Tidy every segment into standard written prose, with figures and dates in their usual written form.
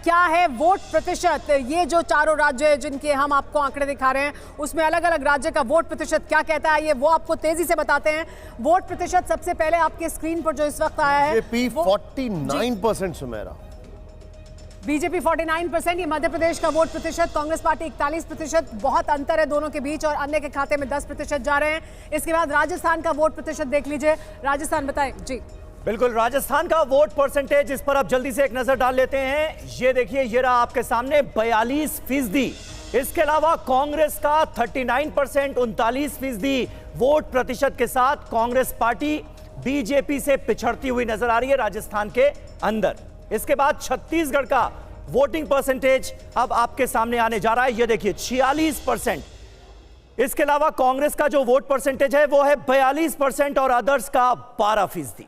क्या है वोट प्रतिशत? ये जो चारों राज्य है जिनके हम आपको आंकड़े दिखा रहे हैं, उसमें अलग अलग राज्य का वोट प्रतिशत क्या कहता है, ये वो आपको तेजी से बताते हैं। वोट प्रतिशत सबसे पहले आपके स्क्रीन पर जो इस वक्त आया है, बीजेपी 49% सुमेरा, बीजेपी 49%, ये मध्य प्रदेश का वोट प्रतिशत। कांग्रेस पार्टी 41%, बहुत अंतर है दोनों के बीच, और अन्य के खाते में 10% जा रहे हैं। इसके बाद राजस्थान का वोट प्रतिशत देख लीजिए। राजस्थान बताएं जी। बिल्कुल, राजस्थान का वोट परसेंटेज, इस पर आप जल्दी से एक नजर डाल लेते हैं। ये देखिए, ये रहा आपके सामने 42%। इसके अलावा कांग्रेस का 39%, 39% वोट प्रतिशत के साथ कांग्रेस पार्टी बीजेपी से पिछड़ती हुई नजर आ रही है राजस्थान के अंदर। इसके बाद छत्तीसगढ़ का वोटिंग परसेंटेज अब आपके सामने आने जा रहा है। ये देखिए 46%। इसके अलावा कांग्रेस का जो वोट परसेंटेज है वो है 42% और अदर्स का 12%।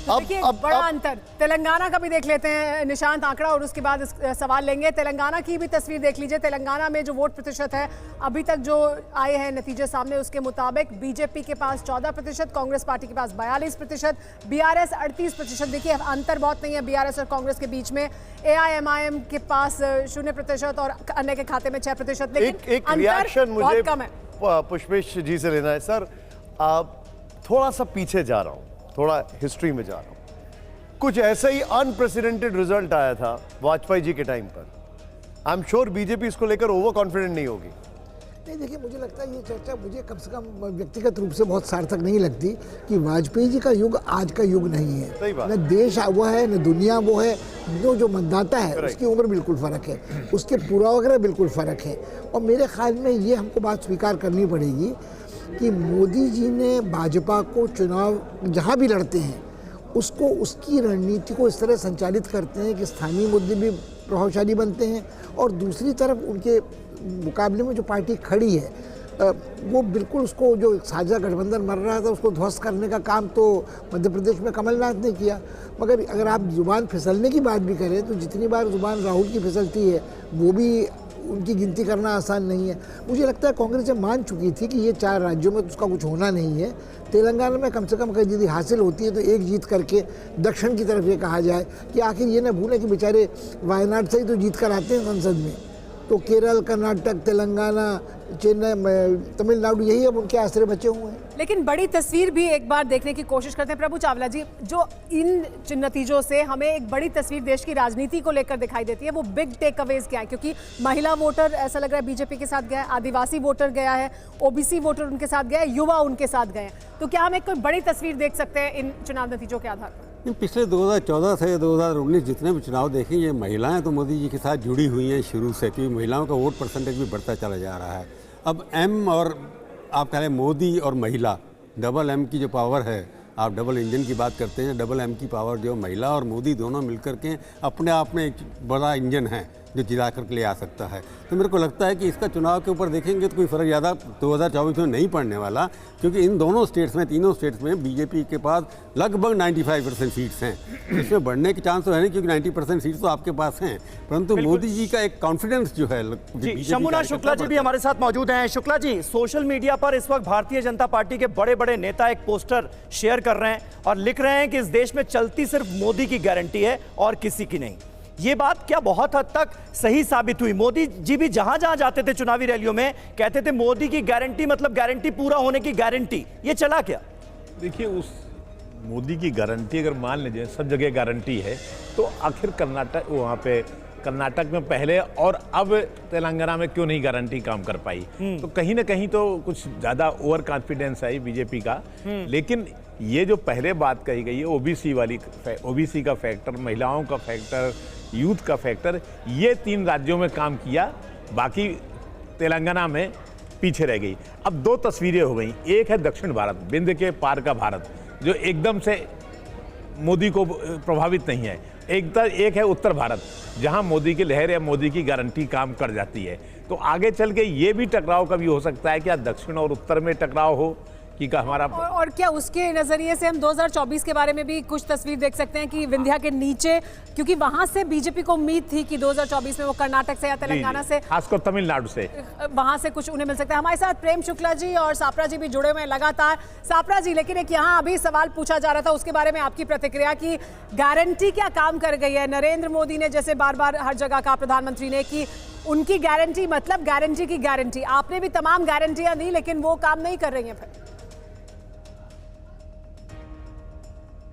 देखिए बड़ा अंतर। तेलंगाना का भी देख लेते हैं निशांत आंकड़ा, और उसके बाद सवाल लेंगे। तेलंगाना की भी तस्वीर देख लीजिए। तेलंगाना में जो वोट प्रतिशत है अभी तक जो आए हैं नतीजे सामने, उसके मुताबिक बीजेपी के पास 14%, कांग्रेस पार्टी के पास 42%, बीआरएस 38%। देखिए अंतर बहुत नहीं है बीआरएस और कांग्रेस के बीच में। एआईएमआईएम के पास 0% और अन्य के खाते में 6%, लेकिन एक रिएक्शन मुझे बहुत कम है। पुष्पेश जी से लेना है। सर, थोड़ा सा पीछे जा रहा हूं, थोड़ा हिस्ट्री में जा रहा हूं। कुछ ऐसा ही अनप्रेसिडेंटेड रिजल्ट आया था वाजपेयी जी के टाइम पर। आई एम श्योर बीजेपी इसको लेकर ओवर कॉन्फिडेंट नहीं होगी। नहीं, देखिए मुझे लगता है ये चर्चा मुझे कम से कम व्यक्तिगत रूप से बहुत सार्थक नहीं लगती कि वाजपेयी जी का युग आज का युग नहीं है। न देश वो है, न दुनिया वो है। जो मतदाता है उसकी उम्र बिल्कुल फ़र्क है, उसके पूर्वाग्रह बिल्कुल फ़र्क है। और मेरे ख्याल में ये हमको बात स्वीकार करनी पड़ेगी कि मोदी जी ने भाजपा को चुनाव जहाँ भी लड़ते हैं उसको, उसकी रणनीति को इस तरह संचालित करते हैं कि स्थानीय मुद्दे भी प्रभावशाली बनते हैं, और दूसरी तरफ उनके मुकाबले में जो पार्टी खड़ी है वो बिल्कुल उसको, जो साझा गठबंधन मर रहा था उसको ध्वस्त करने का काम तो मध्य प्रदेश में कमलनाथ ने किया। मगर अगर आप जुबान फिसलने की बात भी करें तो जितनी बार जुबान राहुल की फिसलती है वो भी उनकी गिनती करना आसान नहीं है। मुझे लगता है कांग्रेस जब मान चुकी थी कि ये 4 राज्यों में उसका कुछ होना नहीं है, तेलंगाना में कम से कम कहीं यदि हासिल होती है तो एक जीत करके दक्षिण की तरफ ये कहा जाए कि आखिर ये ना भूलें कि बेचारे वायनाड से ही तो जीत कर आते हैं संसद में। तो केरल, कर्नाटक, तेलंगाना, चेन्नई, तमिलनाडु, यही अब उनके आश्रय बचे हुए हैं। लेकिन बड़ी तस्वीर भी एक बार देखने की कोशिश करते हैं। प्रभु चावला जी, जो इन नतीजों से हमें एक बड़ी तस्वीर देश की राजनीति को लेकर दिखाई देती है, वो बिग टेक अवेज क्या है? क्योंकि महिला वोटर ऐसा लग रहा है बीजेपी के साथ गया है, आदिवासी वोटर गया है, ओबीसी वोटर उनके साथ गया है, युवा उनके साथ गए हैं। तो क्या हम एक कोई बड़ी तस्वीर देख सकते हैं इन चुनाव नतीजों के आधार पर? पिछले 2014 से 2019 जितने भी चुनाव देखें, ये महिलाएं तो मोदी जी के साथ जुड़ी हुई हैं शुरू से, क्योंकि महिलाओं का वोट परसेंटेज भी बढ़ता चला जा रहा है। अब एम और आप कह रहे हैं मोदी और महिला, डबल एम की जो पावर है, आप डबल इंजन की बात करते हैं, डबल एम की पावर जो महिला और मोदी दोनों मिलकर के अपने आप में एक बड़ा इंजन है जो जिला करके ले आ सकता है। तो मेरे को लगता है कि इसका चुनाव के ऊपर देखेंगे तो कोई फ़र्क ज़्यादा 2024 में नहीं पड़ने वाला, क्योंकि इन दोनों स्टेट्स में, तीनों स्टेट्स में बीजेपी के पास लगभग 95% सीट्स हैं। इसमें बढ़ने के चांस तो है नहीं, क्योंकि 90% सीट्स तो आपके पास हैं, परंतु मोदी जी का एक कॉन्फिडेंस जो है। शंभुनाथ शुक्ला जी भी हमारे साथ मौजूद हैं। शुक्ला जी, सोशल मीडिया पर इस वक्त भारतीय जनता पार्टी के बड़े बड़े नेता एक पोस्टर शेयर कर रहे हैं और लिख रहे हैं कि इस देश में चलती सिर्फ मोदी की गारंटी है और किसी की नहीं। ये बात क्या बहुत हद तक सही साबित हुई? मोदी जी भी जहां जहां जाते थे चुनावी रैलियों में कहते थे मोदी की गारंटी मतलब गारंटी पूरा होने की गारंटी। ये चला क्या? देखिए, उस मोदी की गारंटी अगर मान लीजिए सब जगह गारंटी है, तो आखिर कर्नाटक, वहाँ पे कर्नाटक में पहले और अब तेलंगाना में क्यों नहीं गारंटी काम कर पाई? तो कहीं ना कहीं तो कुछ ज़्यादा ओवर कॉन्फिडेंस है बीजेपी का। लेकिन ये जो पहले बात कही गई है ओबीसी वाली, ओबीसी का फैक्टर, महिलाओं का फैक्टर, यूथ का फैक्टर, ये 3 राज्यों में काम किया, बाकी तेलंगाना में पीछे रह गई। अब 2 तस्वीरें हो गई। एक है दक्षिण भारत, बिंद के पार का भारत, जो एकदम से मोदी को प्रभावित नहीं है। एक है उत्तर भारत, जहां मोदी की लहर या मोदी की गारंटी काम कर जाती है। तो आगे चल के ये भी टकराव कभी हो सकता है, क्या दक्षिण और उत्तर में टकराव हो, कि हमारा और क्या उसके नजरिए से हम 2024 के बारे में भी कुछ तस्वीर देख सकते हैं कि विंध्या के नीचे, क्योंकि वहां से बीजेपी को उम्मीद थी कि 2024 में वो कर्नाटक से या तेलंगाना से, खासकर तमिलनाडु से, वहां से कुछ उन्हें मिल सकता है। हमारे साथ प्रेम शुक्ला जी और सापरा जी भी जुड़े हुए हैं लगातार। सापरा जी, लेकिन एक यहाँ अभी सवाल पूछा जा रहा था, उसके बारे में आपकी प्रतिक्रिया की गारंटी क्या काम कर गई है? नरेंद्र मोदी ने जैसे बार बार हर जगह कहा, प्रधानमंत्री ने, कि उनकी गारंटी मतलब गारंटी की गारंटी। आपने भी तमाम गारंटियां दी लेकिन वो काम नहीं कर रही हैं। फिर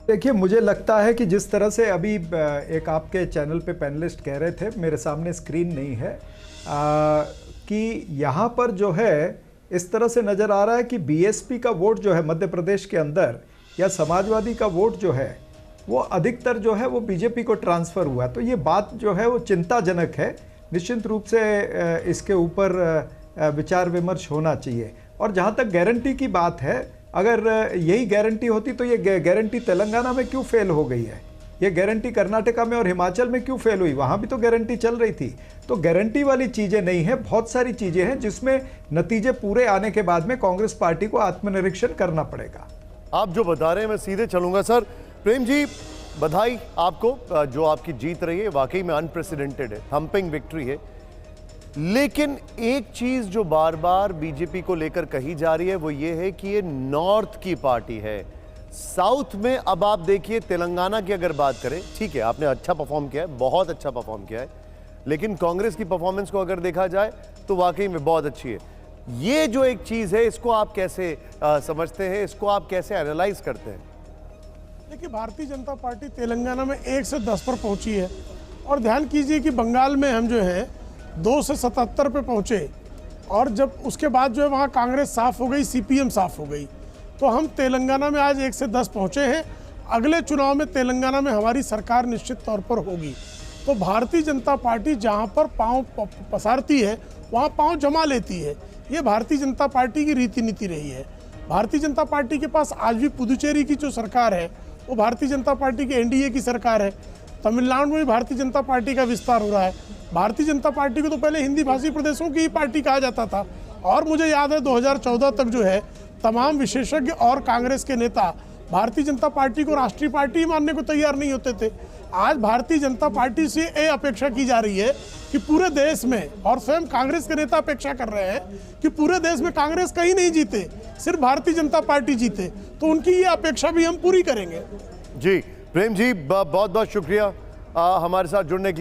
देखिए, मुझे लगता है कि जिस तरह से अभी एक आपके चैनल पे पैनलिस्ट कह रहे थे, मेरे सामने स्क्रीन नहीं है, कि यहाँ पर जो है इस तरह से नज़र आ रहा है कि बीएसपी का वोट जो है मध्य प्रदेश के अंदर, या समाजवादी का वोट जो है वो अधिकतर जो है वो बीजेपी को ट्रांसफ़र हुआ। तो ये बात जो है वो चिंताजनक है। निश्चित रूप से इसके ऊपर विचार विमर्श होना चाहिए। और जहाँ तक गारंटी की बात है, अगर यही गारंटी होती तो ये गारंटी तेलंगाना में क्यों फेल हो गई है? ये गारंटी कर्नाटका में और हिमाचल में क्यों फेल हुई? वहाँ भी तो गारंटी चल रही थी। तो गारंटी वाली चीज़ें नहीं है, बहुत सारी चीज़ें हैं जिसमें नतीजे पूरे आने के बाद में कांग्रेस पार्टी को आत्मनिरीक्षण करना पड़ेगा। आप जो बता रहे हैं मैं सीधे चलूंगा सर। प्रेम जी, बधाई आपको, जो आपकी जीत रही है वाकई में अनप्रेसिडेंटेड है, थम्पिंग विक्ट्री है। लेकिन एक चीज जो बार बार बीजेपी को लेकर कही जा रही है वो ये है कि ये नॉर्थ की पार्टी है। साउथ में अब आप देखिए, तेलंगाना की अगर बात करें, ठीक है आपने अच्छा परफॉर्म किया है, बहुत अच्छा परफॉर्म किया है, लेकिन कांग्रेस की परफॉर्मेंस को अगर देखा जाए तो वाकई में बहुत अच्छी है। ये जो एक चीज है, इसको आप कैसे समझते हैं, इसको आप कैसे एनालाइज करते हैं? देखिए, भारतीय जनता पार्टी तेलंगाना में 1 से 10 पर पहुंची है, और ध्यान कीजिए कि बंगाल में हम जो है 2 से 77 पे पहुंचे, और जब उसके बाद जो है वहाँ कांग्रेस साफ हो गई, सीपीएम साफ हो गई, तो हम तेलंगाना में आज 1 से 10 पहुंचे हैं। अगले चुनाव में तेलंगाना में हमारी सरकार निश्चित तौर पर होगी। तो भारतीय जनता पार्टी जहाँ पर पाँव पसारती है वहाँ पाँव जमा लेती है। ये भारतीय जनता पार्टी की रीति नीति रही है। भारतीय जनता पार्टी के पास आज भी पुदुचेरी की जो सरकार है वो भारतीय जनता पार्टी की एनडीए की सरकार है। तमिलनाडु में भी भारतीय जनता पार्टी का विस्तार हो रहा है। भारतीय जनता पार्टी को तो पहले हिंदी भाषी प्रदेशों की ही पार्टी कहा जाता था, और मुझे याद है 2014 तक जो है तमाम विशेषज्ञ और कांग्रेस के नेता भारतीय जनता पार्टी को राष्ट्रीय पार्टी मानने को तैयार नहीं होते थे। आज भारतीय जनता पार्टी से ये अपेक्षा की जा रही है कि पूरे देश में, और स्वयं कांग्रेस के नेता अपेक्षा कर रहे हैं कि पूरे देश में कांग्रेस कहीं नहीं जीते, सिर्फ भारतीय जनता पार्टी जीते। तो उनकी ये अपेक्षा भी हम पूरी करेंगे। जी प्रेम जी, बहुत बहुत शुक्रिया हमारे साथ जुड़ने के लिए।